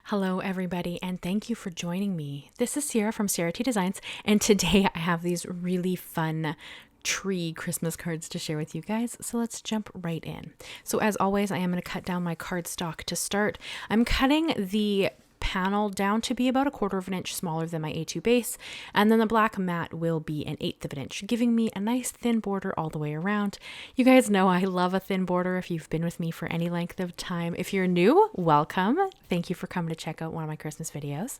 Hello everybody, and thank you for joining me. This is Ciara from Ciara T Designs, and today I have these really fun tree Christmas cards to share with you guys. So let's jump right in. So as always, I am going to cut down my cardstock to start. I'm cutting the panel down to be about 1/4 of an inch smaller than my A2 base, and then the black mat will be 1/8 of an inch, giving me a nice thin border all the way around. You guys know I love a thin border if you've been with me for any length of time. If you're new, welcome. Thank you for coming to check out one of my Christmas videos.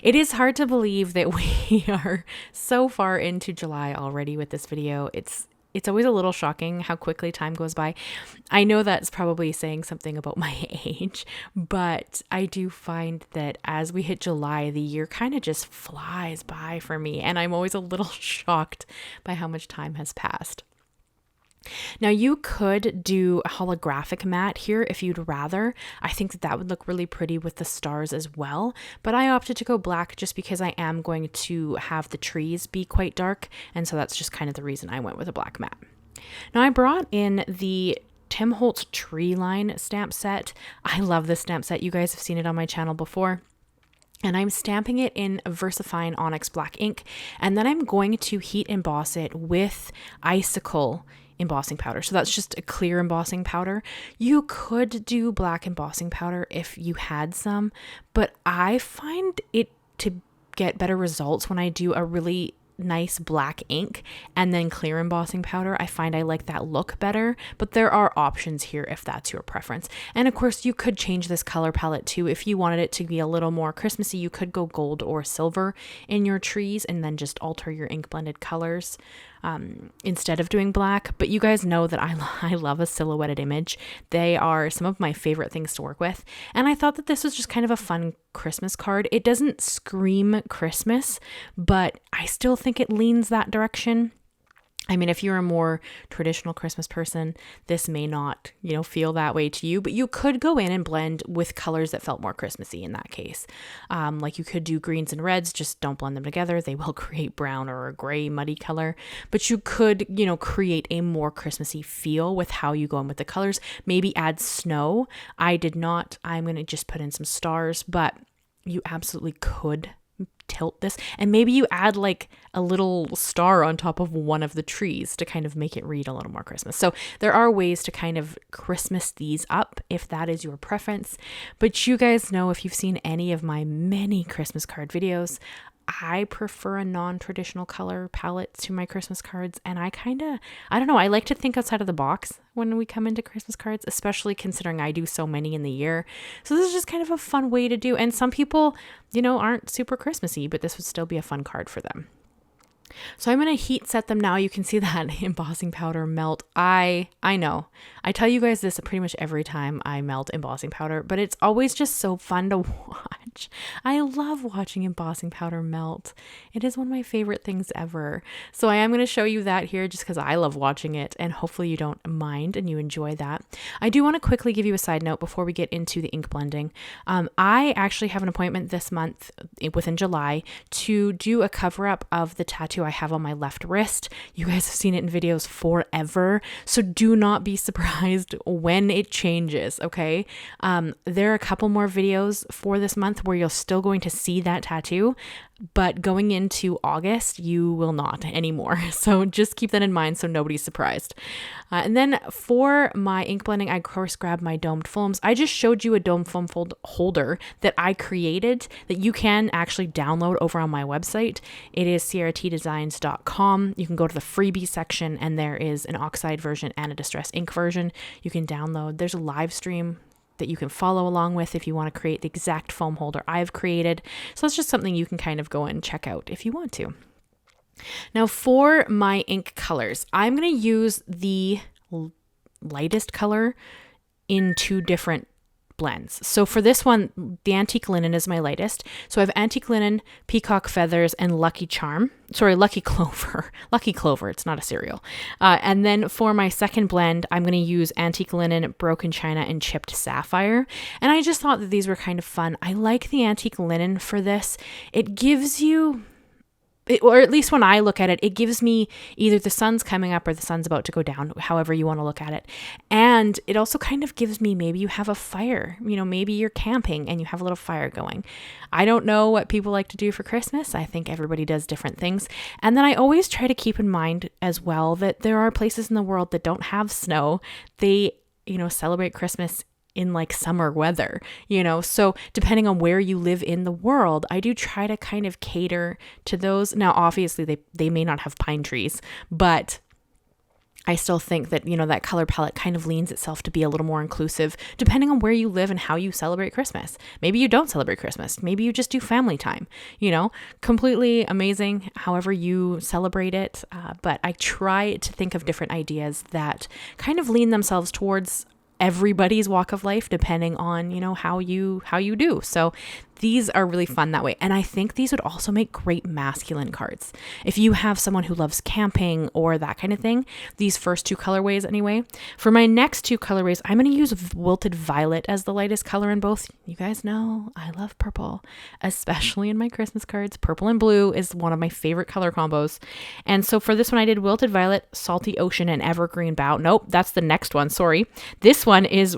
It is hard to believe that we are so far into July already with this video. It's always a little shocking how quickly time goes by. I know that's probably saying something about my age, but I do find that as we hit July, the year kind of just flies by for me, and I'm always a little shocked by how much time has passed. Now you could do a holographic mat here if you'd rather. I think that would look really pretty with the stars as well, but I opted to go black just because I am going to have the trees be quite dark, and so that's just kind of the reason I went with a black mat. Now I brought in the Holtz Tree Line stamp set. I love this stamp set. You guys have seen it on my channel before. And I'm stamping it in Versafine Onyx black ink, and then I'm going to heat emboss it with Icicle embossing powder. So that's just a clear embossing powder. You could do black embossing powder if you had some, but I find it to get better results when I do a really nice black ink and then clear embossing powder. I find I like that look better, but there are options here if that's your preference. And of course you could change this color palette too. If you wanted it to be a little more Christmassy, you could go gold or silver in your trees and then just alter your ink blended colors instead of doing black. But you guys know that I love a silhouetted image. They are some of my favorite things to work with. And I thought that this was just kind of a fun Christmas card. It doesn't scream Christmas, but I still think it leans that direction. I mean, if you're a more traditional Christmas person, this may not, feel that way to you, but you could go in and blend with colors that felt more Christmassy in that case. Like you could do greens and reds, just don't blend them together. They will create brown or a gray muddy color, but you could, create a more Christmassy feel with how you go in with the colors. Maybe add snow. I did not. I'm going to just put in some stars, but you absolutely could tilt this, and maybe you add like a little star on top of one of the trees to kind of make it read a little more Christmas. So there are ways to kind of Christmas these up if that is your preference. But you guys know, if you've seen any of my many Christmas card videos, I prefer a non-traditional color palette to my Christmas cards, and I don't know, I like to think outside of the box when we come into Christmas cards, especially considering I do so many in the year. So this is just kind of a fun way to do, and some people, aren't super Christmassy, but this would still be a fun card for them. So I'm going to heat set them now. You can see that embossing powder melt. I know. I tell you guys this pretty much every time I melt embossing powder, but it's always just so fun to watch. I love watching embossing powder melt. It is one of my favorite things ever. So I am going to show you that here just because I love watching it, and hopefully you don't mind and you enjoy that. I do want to quickly give you a side note before we get into the ink blending. I actually have an appointment this month within July to do a cover up of the tattoo I have on my left wrist. You guys have seen it in videos forever, so do not be surprised when it changes, okay? There are a couple more videos for this month where you're still going to see that tattoo, but going into August, you will not anymore. So just keep that in mind so nobody's surprised. And then for my ink blending, I of course grabbed my domed foams. I just showed you a domed foam holder that I created that you can actually download over on my website. It is ciaratdesigns.com. You can go to the freebie section, and there is an Oxide version and a distress ink version you can download. There's a live stream that you can follow along with if you want to create the exact foam holder I've created. So it's just something you can kind of go and check out if you want to. Now for my ink colors, I'm going to use the lightest color in 2 different blends. So for this one, the Antique Linen is my lightest. So I have Antique Linen, Peacock Feathers, and Lucky Clover. Lucky Clover, it's not a cereal. And then for my second blend, I'm going to use Antique Linen, Broken China, and Chipped Sapphire. And I just thought that these were kind of fun. I like the Antique Linen for this. It gives you or at least when I look at it, it gives me either the sun's coming up or the sun's about to go down, however you want to look at it. And it also kind of gives me, maybe you have a fire, maybe you're camping and you have a little fire going. I don't know what people like to do for Christmas. I think everybody does different things. And then I always try to keep in mind as well that there are places in the world that don't have snow. They, celebrate Christmas in like summer weather, so depending on where you live in the world, I do try to kind of cater to those. Now, obviously they may not have pine trees, but I still think that, that color palette kind of leans itself to be a little more inclusive depending on where you live and how you celebrate Christmas. Maybe you don't celebrate Christmas. Maybe you just do family time, completely amazing however you celebrate it. But I try to think of different ideas that kind of lean themselves towards everybody's walk of life, depending on, how you do. So these are really fun that way. And I think these would also make great masculine cards. If you have someone who loves camping or that kind of thing, these first two colorways anyway. For my next two colorways, I'm going to use Wilted Violet as the lightest color in both. You guys know I love purple, especially in my Christmas cards. Purple and blue is one of my favorite color combos. And so for this one, I did Wilted Violet, Salty Ocean, and Evergreen Bough. Nope, that's the next one. Sorry. This one is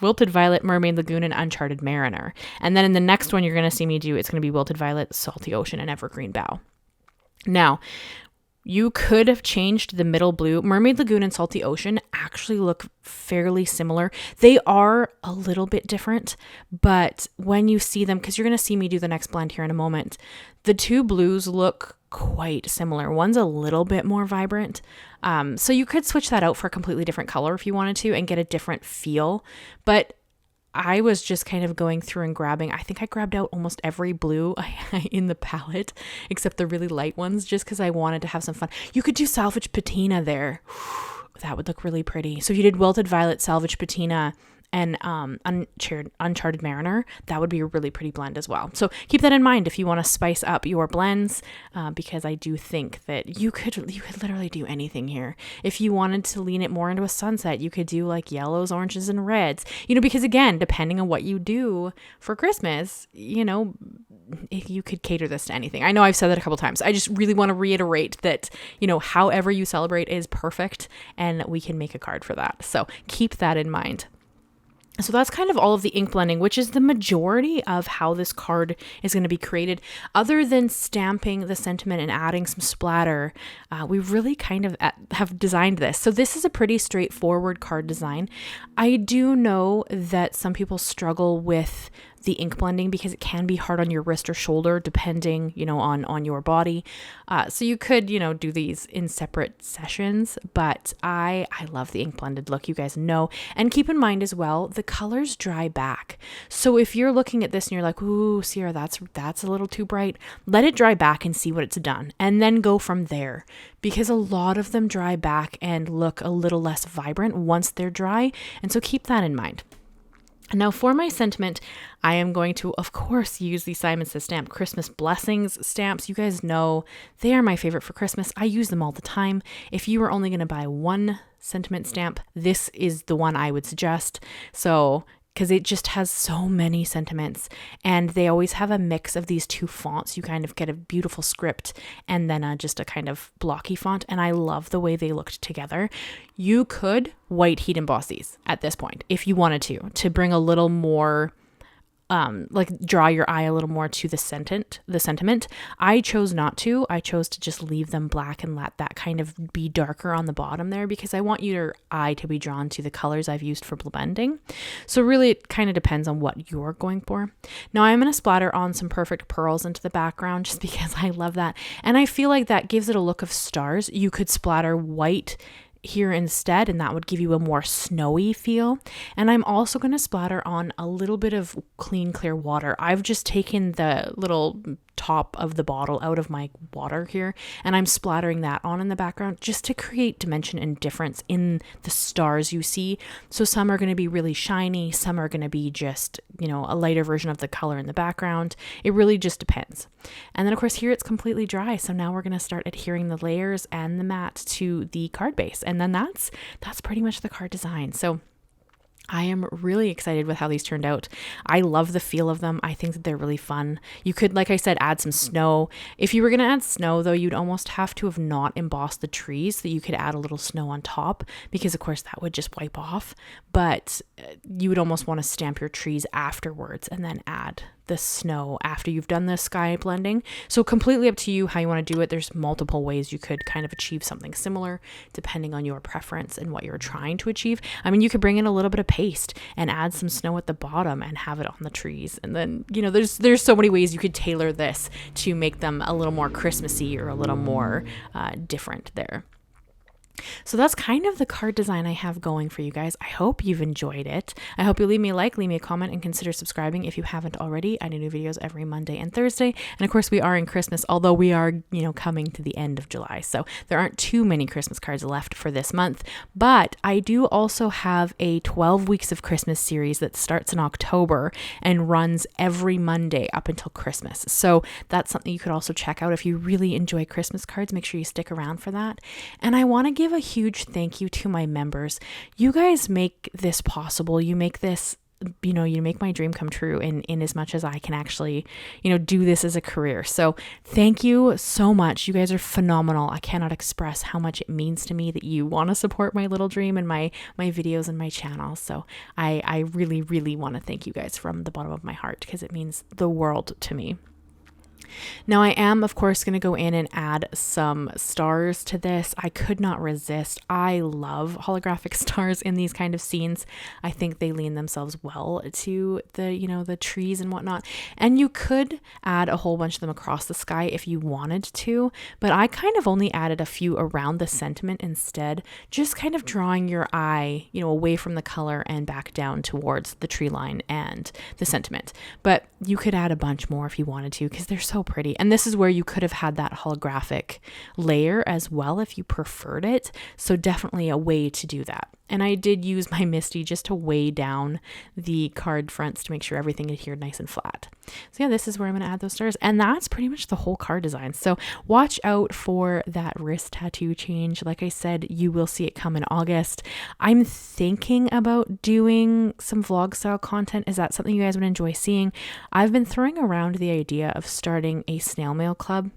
Wilted Violet, Mermaid, Lagoon, and Uncharted Mariner. And then in the next one you're going to see me do, it's going to be Wilted Violet, Salty Ocean, and Evergreen Bough. Now, you could have changed the middle blue. Mermaid, Lagoon, and Salty Ocean actually look fairly similar. They are a little bit different, but when you see them, because you're going to see me do the next blend here in a moment, the two blues look quite similar. One's a little bit more vibrant. So you could switch that out for a completely different color if you wanted to and get a different feel. But I was just kind of going through and grabbing, I think I grabbed out almost every blue in the palette, except the really light ones, just because I wanted to have some fun. You could do Salvage Patina there. That would look really pretty. So if you did Wilted Violet, Salvage Patina, and Uncharted Mariner, that would be a really pretty blend as well. So keep that in mind if you want to spice up your blends, because I do think that you could literally do anything here. If you wanted to lean it more into a sunset, you could do like yellows, oranges, and reds, because again, depending on what you do for Christmas, if you could cater this to anything. I know I've said that a couple times. I just really want to reiterate that, however you celebrate is perfect, and we can make a card for that. So keep that in mind. So that's kind of all of the ink blending, which is the majority of how this card is going to be created. Other than stamping the sentiment and adding some splatter, we really kind of have designed this. So this is a pretty straightforward card design. I do know that some people struggle with the ink blending because it can be hard on your wrist or shoulder depending, on your body. So you could, do these in separate sessions, but I love the ink blended look, you guys know. And keep in mind as well, the colors dry back. So if you're looking at this and you're like, ooh, Ciara, that's a little too bright, let it dry back and see what it's done. And then go from there, because a lot of them dry back and look a little less vibrant once they're dry. And so keep that in mind. Now for my sentiment, I am going to, of course, use the Simon Says Stamp Christmas Blessings stamps. You guys know they are my favorite for Christmas. I use them all the time. If you were only going to buy one sentiment stamp, this is the one I would suggest. So, because it just has so many sentiments, and they always have a mix of these two fonts. You kind of get a beautiful script and then just a kind of blocky font, and I love the way they looked together. You could white heat emboss these at this point if you wanted to bring a little more draw your eye a little more to the sentiment. I chose not to. I chose to just leave them black and let that kind of be darker on the bottom there, because I want your eye to be drawn to the colors I've used for blending. So really it kind of depends on what you're going for. Now I'm going to splatter on some Perfect Pearls into the background just because I love that. And I feel like that gives it a look of stars. You could splatter white here instead, and that would give you a more snowy feel. And I'm also going to splatter on a little bit of clean clear water. I've just taken the little top of the bottle out of my water here, and I'm splattering that on in the background just to create dimension and difference in the stars you see. So some are going to be really shiny, some are going to be just, a lighter version of the color in the background. It really just depends. And then of course here it's completely dry, so now we're going to start adhering the layers and the mat to the card base, and then that's pretty much the card design. So I am really excited with how these turned out. I love the feel of them. I think that they're really fun. You could, like I said, add some snow. If you were going to add snow, though, you'd almost have to have not embossed the trees, so that you could add a little snow on top, because of course that would just wipe off. But you would almost want to stamp your trees afterwards and then add the snow after you've done the sky blending. So completely up to you how you want to do it. There's multiple ways you could kind of achieve something similar depending on your preference and what you're trying to achieve. I mean, you could bring in a little bit of paste and add some snow at the bottom and have it on the trees. And then, you know, there's so many ways you could tailor this to make them a little more Christmassy or a little more different there. So that's kind of the card design I have going for you guys. I hope you've enjoyed it. I hope you leave me a like, leave me a comment, and consider subscribing if you haven't already. I do new videos every Monday and Thursday. And of course, we are in Christmas, although we are, you know, coming to the end of July. So there aren't too many Christmas cards left for this month. But I do also have a 12 weeks of Christmas series that starts in October and runs every Monday up until Christmas. So that's something you could also check out if you really enjoy Christmas cards. Make sure you stick around for that. And I want to give a huge thank you to my members. You guys make this possible. You make this, you know, you make my dream come true in as much as I can actually, you know, do this as a career. So thank you so much. You guys are phenomenal. I cannot express how much it means to me that you want to support my little dream and my videos and my channel. So I really, really want to thank you guys from the bottom of my heart, because it means the world to me. Now I am, of course, going to go in and add some stars to this. I could not resist. I love holographic stars in these kind of scenes. I think they lean themselves well to the, you know, the trees and whatnot. And you could add a whole bunch of them across the sky if you wanted to, but I kind of only added a few around the sentiment instead, just kind of drawing your eye, you know, away from the color and back down towards the tree line and the sentiment. But you could add a bunch more if you wanted to, because they're so pretty. And this is where you could have had that holographic layer as well if you preferred it. So definitely a way to do that. And I did use my Misti just to weigh down the card fronts to make sure everything adhered nice and flat. So yeah, this is where I'm going to add those stars. And that's pretty much the whole card design. So watch out for that wrist tattoo change. Like I said, you will see it come in August. I'm thinking about doing some vlog style content. Is that something you guys would enjoy seeing? I've been throwing around the idea of starting a snail mail club,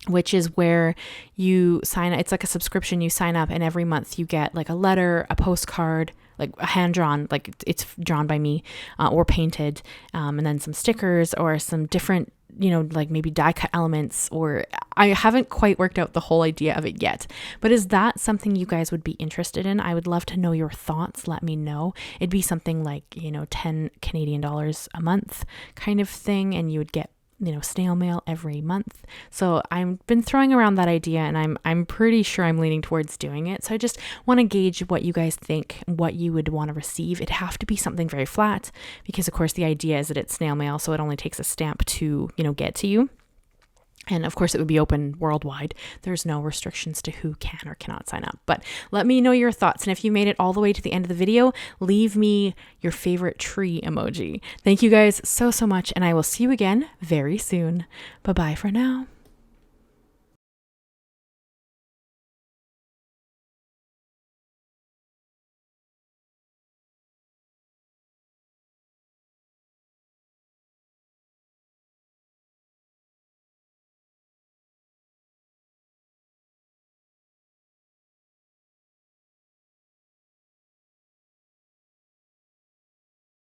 which is where you sign up. It's like a subscription. You sign up and every month you get like a letter, a postcard, like a hand drawn, like it's drawn by me or painted, and then some stickers or some different, you know, like maybe die cut elements, or I haven't quite worked out the whole idea of it yet. But is that something you guys would be interested in? I would love to know your thoughts. Let me know. It'd be something like, you know, 10 Canadian dollars a month kind of thing, and you would get, you know, snail mail every month. So I've been throwing around that idea, and I'm pretty sure I'm leaning towards doing it. So I just want to gauge what you guys think, what you would want to receive. It'd have to be something very flat, because of course the idea is that it's snail mail, so it only takes a stamp to, you know, get to you. And of course it would be open worldwide. There's no restrictions to who can or cannot sign up. But let me know your thoughts. And if you made it all the way to the end of the video, leave me your favorite tree emoji. Thank you guys so much. And I will see you again very soon. Bye-bye for now.